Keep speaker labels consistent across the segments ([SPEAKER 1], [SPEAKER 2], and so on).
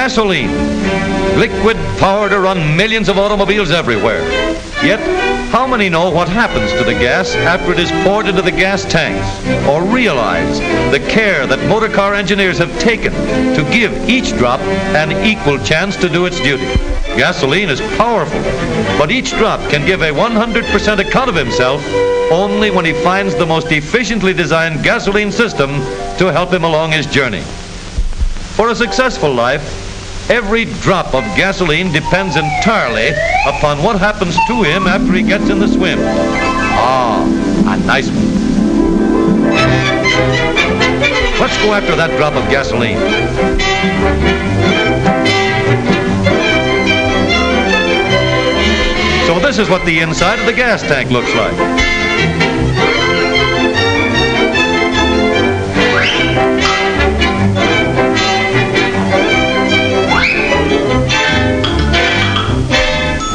[SPEAKER 1] Gasoline. Liquid power to run millions of automobiles everywhere. Yet, how many know what happens to the gas after it is poured into the gas tanks, or realize the care that motor car engineers have taken to give each drop an equal chance to do its duty? Gasoline is powerful, but each drop can give a 100% account of himself only when he finds the most efficiently designed gasoline system to help him along his journey. For a successful life, every drop of gasoline depends entirely upon what happens to him after he gets in the swim. Ah, a nice one. Let's go after that drop of gasoline. So this is what the inside of the gas tank looks like.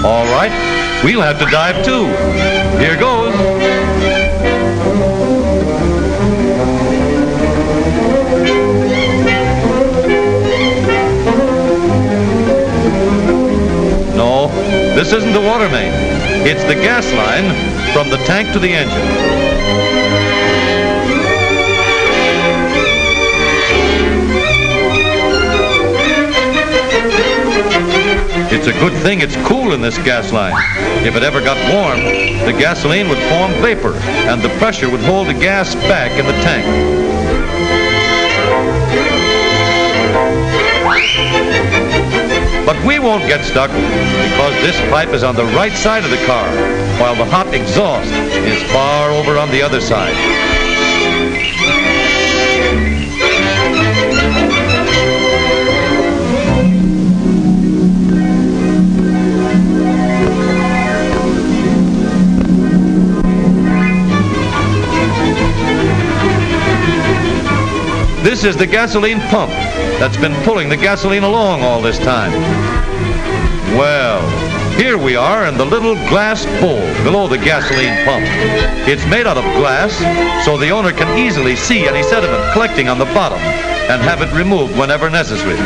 [SPEAKER 1] All right, we'll have to dive too. Here goes. No, this isn't the water main. It's the gas line from the tank to the engine. It's a good thing it's cool in this gas line. If it ever got warm, the gasoline would form vapor, and the pressure would hold the gas back in the tank. But we won't get stuck because this pipe is on the right side of the car, while the hot exhaust is far over on the other side. This is the gasoline pump that's been pulling the gasoline along all this time. Well, here we are in the little glass bowl below the gasoline pump. It's made out of glass, so the owner can easily see any sediment collecting on the bottom and have it removed whenever necessary.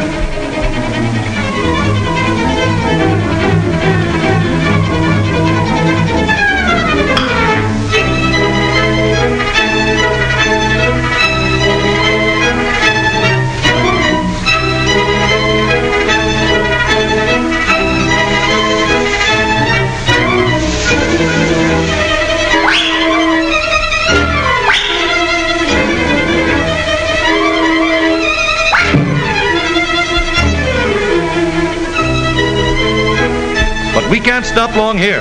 [SPEAKER 1] We can't stop long here.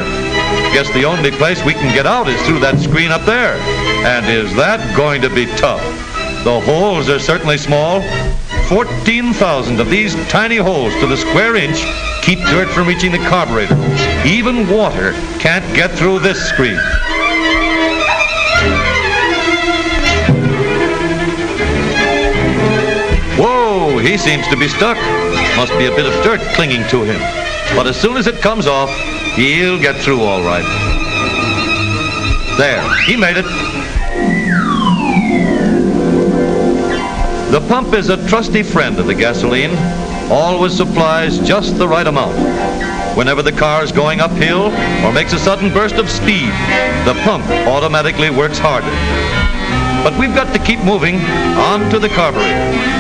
[SPEAKER 1] Guess the only place we can get out is through that screen up there. And is that going to be tough? The holes are certainly small. 14,000 of these tiny holes to the square inch keep dirt from reaching the carburetor. Even water can't get through this screen. Whoa, he seems to be stuck. Must be a bit of dirt clinging to him. But as soon as it comes off, he'll get through all right. There, he made it. The pump is a trusty friend of the gasoline. Always supplies just the right amount. Whenever the car is going uphill or makes a sudden burst of speed, the pump automatically works harder. But we've got to keep moving on to the carburetor.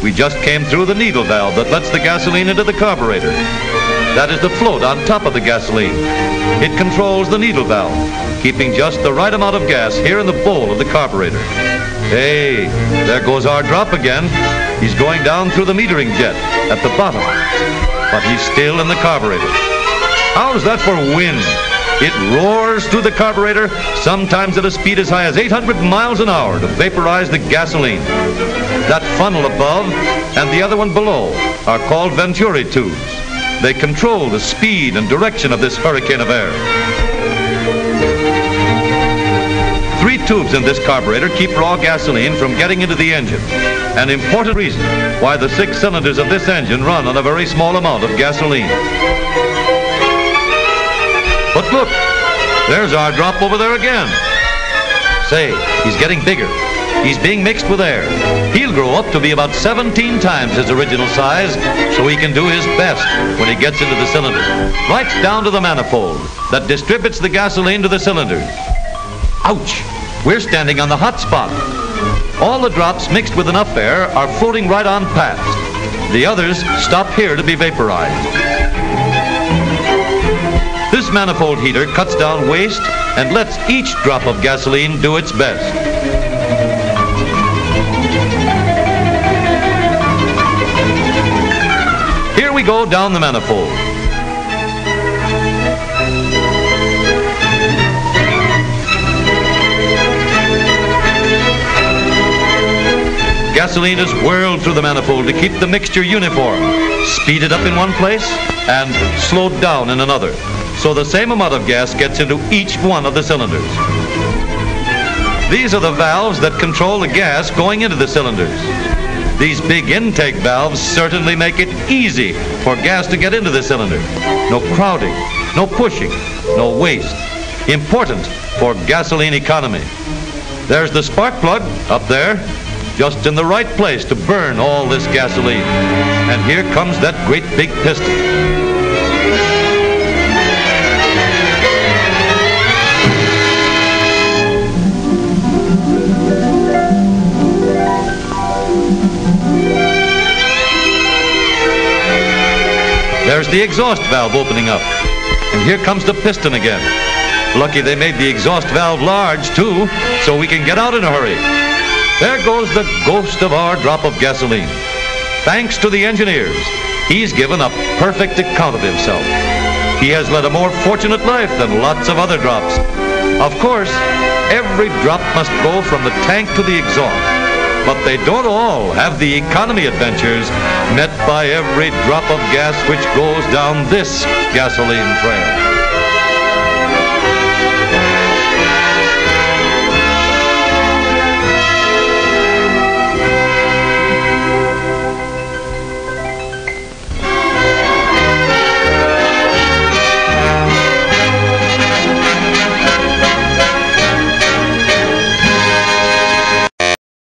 [SPEAKER 1] We just came through the needle valve that lets the gasoline into the carburetor. That is the float on top of the gasoline. It controls the needle valve, keeping just the right amount of gas here in the bowl of the carburetor. Hey, there goes our drop again. He's going down through the metering jet at the bottom, but he's still in the carburetor. How's that for wind? It roars through the carburetor, sometimes at a speed as high as 800 miles an hour to vaporize the gasoline. That funnel above and the other one below are called Venturi tubes. They control the speed and direction of this hurricane of air. 3 tubes in this carburetor keep raw gasoline from getting into the engine. An important reason why the 6 cylinders of this engine run on a very small amount of gasoline. But look, there's our drop over there again. Say, he's getting bigger. He's being mixed with air. He'll grow up to be about 17 times his original size, so he can do his best when he gets into the cylinder. Right down to the manifold that distributes the gasoline to the cylinders. Ouch! We're standing on the hot spot. All the drops mixed with enough air are floating right on past. The others stop here to be vaporized. This manifold heater cuts down waste and lets each drop of gasoline do its best. Here we go down the manifold. Gasoline is whirled through the manifold to keep the mixture uniform, speeded up in one place and slowed down in another, so the same amount of gas gets into each one of the cylinders. These are the valves that control the gas going into the cylinders. These big intake valves certainly make it easy for gas to get into the cylinder. No crowding, no pushing, no waste. Important for gasoline economy. There's the spark plug up there, just in the right place to burn all this gasoline. And here comes that great big piston. There's the exhaust valve opening up. And here comes the piston again. Lucky they made the exhaust valve large, too, so we can get out in a hurry. There goes the ghost of our drop of gasoline. Thanks to the engineers, he's given a perfect account of himself. He has led a more fortunate life than lots of other drops. Of course, every drop must go from the tank to the exhaust. But they don't all have the economy adventures met by every drop of gas which goes down this gasoline trail.